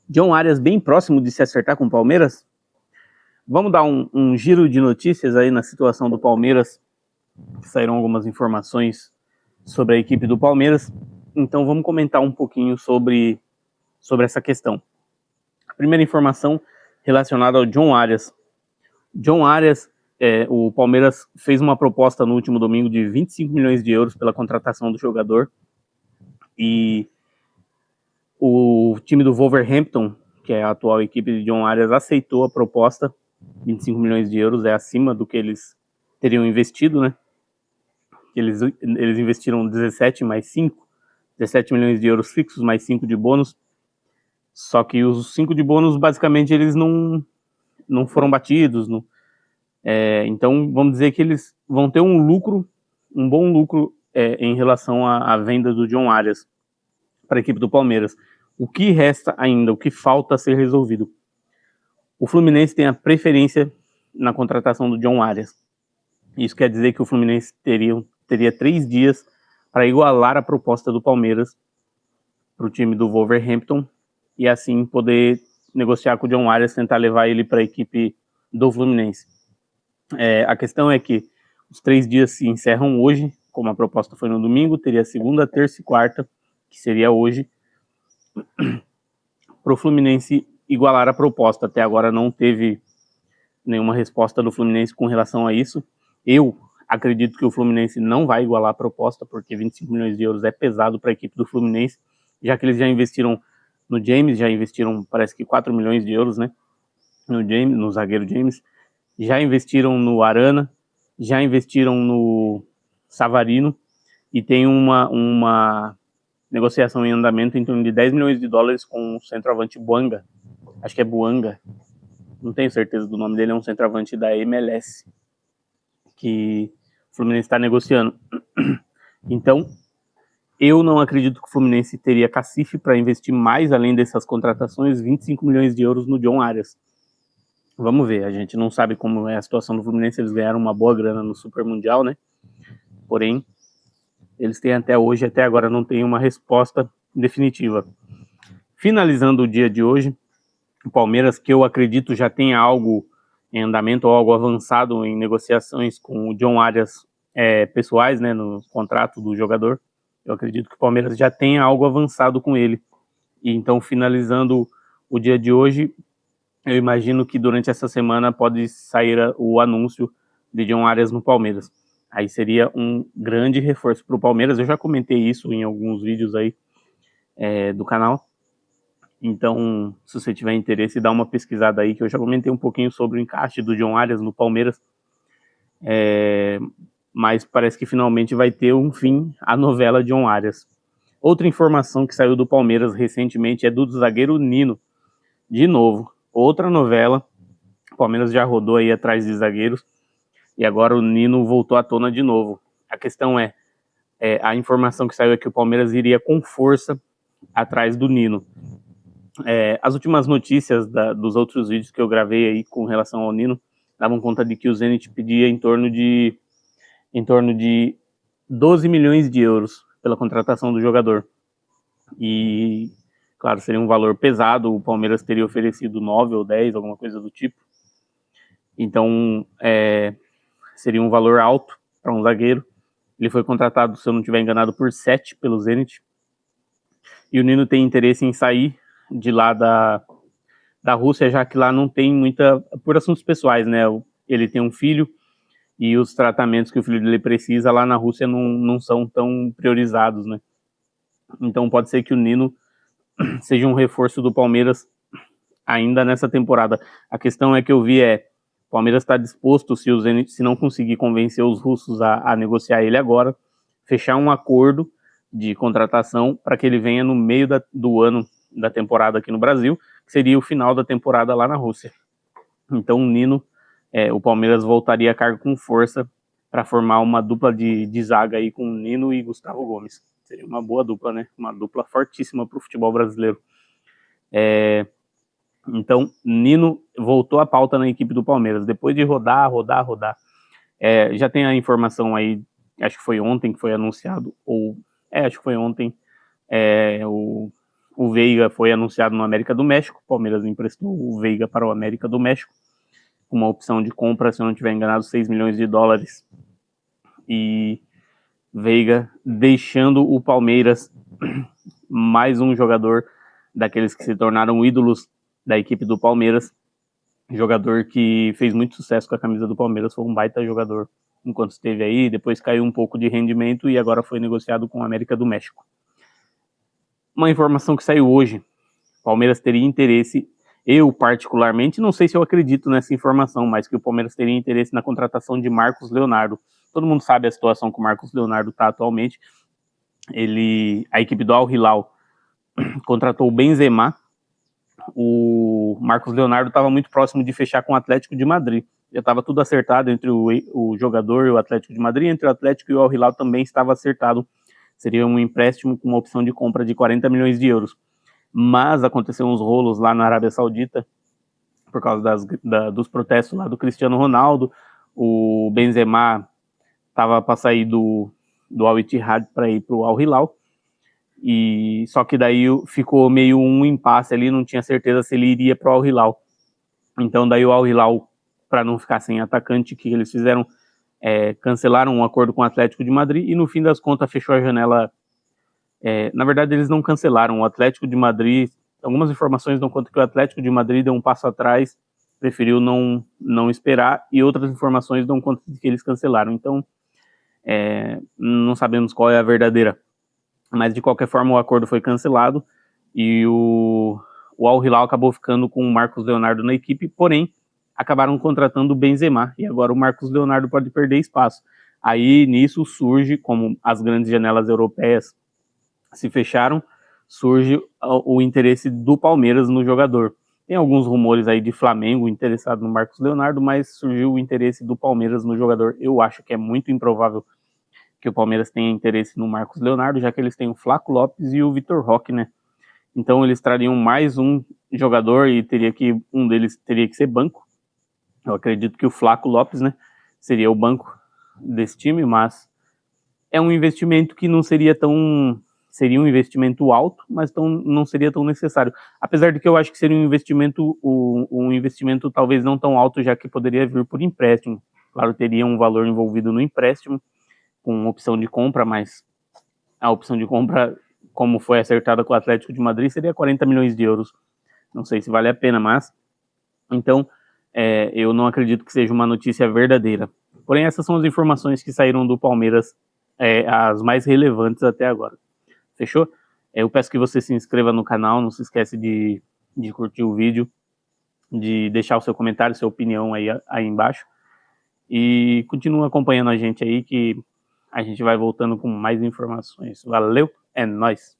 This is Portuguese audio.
John Arias bem próximo de se acertar com o Palmeiras? Vamos dar um giro de notícias aí na situação do Palmeiras. Saíram algumas informações sobre a equipe do Palmeiras. Então vamos comentar um pouquinho sobre essa questão. A primeira informação relacionada ao John Arias. John Arias, o Palmeiras fez uma proposta no último domingo de 25 milhões de euros pela contratação do jogador. E o time do Wolverhampton, que é a atual equipe de John Arias, aceitou a proposta. 25 milhões de euros é acima do que eles teriam investido, né? Eles investiram 17 mais 5, 17 milhões de euros fixos mais 5 de bônus. Só que os 5 de bônus, basicamente, eles não foram batidos. Então, vamos dizer que eles vão ter um bom lucro em relação à venda do John Arias para a equipe do Palmeiras. O que resta ainda, o que falta a ser resolvido? O Fluminense tem a preferência na contratação do John Arias. Isso quer dizer que o Fluminense teria 3 dias para igualar a proposta do Palmeiras para o time do Wolverhampton e assim poder negociar com o John Arias, tentar levar ele para a equipe do Fluminense. A questão é que os 3 dias se encerram hoje, como a proposta foi no domingo, teria segunda, terça e quarta, que seria hoje, para o Fluminense igualar a proposta. Até agora não teve nenhuma resposta do Fluminense com relação a isso. Eu acredito que o Fluminense não vai igualar a proposta, porque 25 milhões de euros é pesado para a equipe do Fluminense, já que eles já investiram no James, já investiram parece que 4 milhões de euros, né? No zagueiro James, já investiram no Arana, já investiram no Savarino e tem uma negociação em andamento em torno de 10 milhões de dólares com o centroavante Buanga. Acho que é Buanga, não tenho certeza do nome dele, é um centroavante da MLS que o Fluminense está negociando. Então, eu não acredito que o Fluminense teria cacife para investir mais, além dessas contratações, 25 milhões de euros no John Arias. Vamos ver, a gente não sabe como é a situação do Fluminense, eles ganharam uma boa grana no Super Mundial, né? Porém, eles têm até agora não tem uma resposta definitiva. Finalizando o dia de hoje, o Palmeiras, que eu acredito já tenha algo em andamento ou algo avançado em negociações com o John Arias pessoais, né, no contrato do jogador. Eu acredito que o Palmeiras já tenha algo avançado com ele. E então, finalizando o dia de hoje, eu imagino que durante essa semana pode sair o anúncio de John Arias no Palmeiras. Aí seria um grande reforço para o Palmeiras. Eu já comentei isso em alguns vídeos aí do canal. Então, se você tiver interesse, dá uma pesquisada aí, que eu já comentei um pouquinho sobre o encaixe do John Arias no Palmeiras. Mas parece que finalmente vai ter um fim a novela John Arias. Outra informação que saiu do Palmeiras recentemente é do zagueiro Nino. De novo, outra novela. O Palmeiras já rodou aí atrás de zagueiros e agora o Nino voltou à tona de novo. A questão a informação que saiu é que o Palmeiras iria com força atrás do Nino. As últimas notícias dos outros vídeos que eu gravei aí com relação ao Nino davam conta de que o Zenit pedia em torno de 12 milhões de euros pela contratação do jogador. E, claro, seria um valor pesado, o Palmeiras teria oferecido 9 ou 10, alguma coisa do tipo. Então, seria um valor alto para um zagueiro. Ele foi contratado, se eu não estiver enganado, por 7 pelo Zenit. E o Nino tem interesse em sair de lá da Rússia, já que lá não tem muita... por assuntos pessoais, né? Ele tem um filho e os tratamentos que o filho dele precisa lá na Rússia não são tão priorizados, né? Então pode ser que o Nino seja um reforço do Palmeiras ainda nessa temporada. A questão é que eu vi o Palmeiras está disposto, se o Zenit, se não conseguir convencer os russos a negociar ele agora, fechar um acordo de contratação para que ele venha no meio do ano da temporada aqui no Brasil, que seria o final da temporada lá na Rússia. Então o Nino, o Palmeiras voltaria a cargo com força para formar uma dupla de zaga aí com Nino e Gustavo Gomes. Seria uma boa dupla, né? Uma dupla fortíssima para o futebol brasileiro. Então, Nino voltou à pauta na equipe do Palmeiras, depois de rodar. Já tem a informação aí, acho que foi ontem que foi anunciado, acho que foi ontem, o O Veiga foi anunciado no América do México, o Palmeiras emprestou o Veiga para o América do México, com uma opção de compra, se eu não estiver enganado, 6 milhões de dólares. E Veiga deixando o Palmeiras, mais um jogador daqueles que se tornaram ídolos da equipe do Palmeiras, jogador que fez muito sucesso com a camisa do Palmeiras, foi um baita jogador enquanto esteve aí, depois caiu um pouco de rendimento e agora foi negociado com o América do México. Uma informação que saiu hoje, o Palmeiras teria interesse, eu particularmente, não sei se eu acredito nessa informação, mas que o Palmeiras teria interesse na contratação de Marcos Leonardo. Todo mundo sabe a situação que o Marcos Leonardo está atualmente. A equipe do Al Hilal contratou o Benzema. O Marcos Leonardo estava muito próximo de fechar com o Atlético de Madrid. Já estava tudo acertado entre o jogador e o Atlético de Madrid, entre o Atlético e o Al Hilal também estava acertado. Seria um empréstimo com uma opção de compra de 40 milhões de euros. Mas aconteceu uns rolos lá na Arábia Saudita, por causa dos protestos lá do Cristiano Ronaldo. O Benzema estava para sair do Al Ittihad para ir para o Al Hilal, e só que daí ficou meio um impasse ali, não tinha certeza se ele iria para o Al Hilal. Então daí o Al Hilal, para não ficar sem atacante, que eles fizeram, cancelaram um acordo com o Atlético de Madrid e no fim das contas fechou a janela. Na verdade eles não cancelaram, o Atlético de Madrid, algumas informações dão conta que o Atlético de Madrid deu um passo atrás, preferiu não esperar, e outras informações dão conta de que eles cancelaram. Então não sabemos qual é a verdadeira, mas de qualquer forma o acordo foi cancelado e o Al Hilal acabou ficando com o Marcos Leonardo na equipe, porém acabaram contratando o Benzema e agora o Marcos Leonardo pode perder espaço. Aí nisso surge, como as grandes janelas europeias se fecharam, surge o interesse do Palmeiras no jogador. Tem alguns rumores aí de Flamengo interessado no Marcos Leonardo, mas surgiu o interesse do Palmeiras no jogador. Eu acho que é muito improvável que o Palmeiras tenha interesse no Marcos Leonardo, já que eles têm o Flaco Lopes e o Vitor Roque, né? Então eles trariam mais um jogador e um deles teria que ser banco. Eu acredito que o Flaco Lopes, né, seria o banco desse time, mas é um investimento que não seria seria um investimento alto, mas não seria tão necessário. Apesar de que eu acho que seria um investimento talvez não tão alto, já que poderia vir por empréstimo. Claro, teria um valor envolvido no empréstimo, com opção de compra, mas a opção de compra, como foi acertada com o Atlético de Madrid, seria 40 milhões de euros. Não sei se vale a pena, mas então eu não acredito que seja uma notícia verdadeira. Porém, essas são as informações que saíram do Palmeiras, as mais relevantes até agora. Fechou? Eu peço que você se inscreva no canal, não se esquece de curtir o vídeo, de deixar o seu comentário, sua opinião aí embaixo, e continua acompanhando a gente aí, que a gente vai voltando com mais informações. Valeu, é nóis!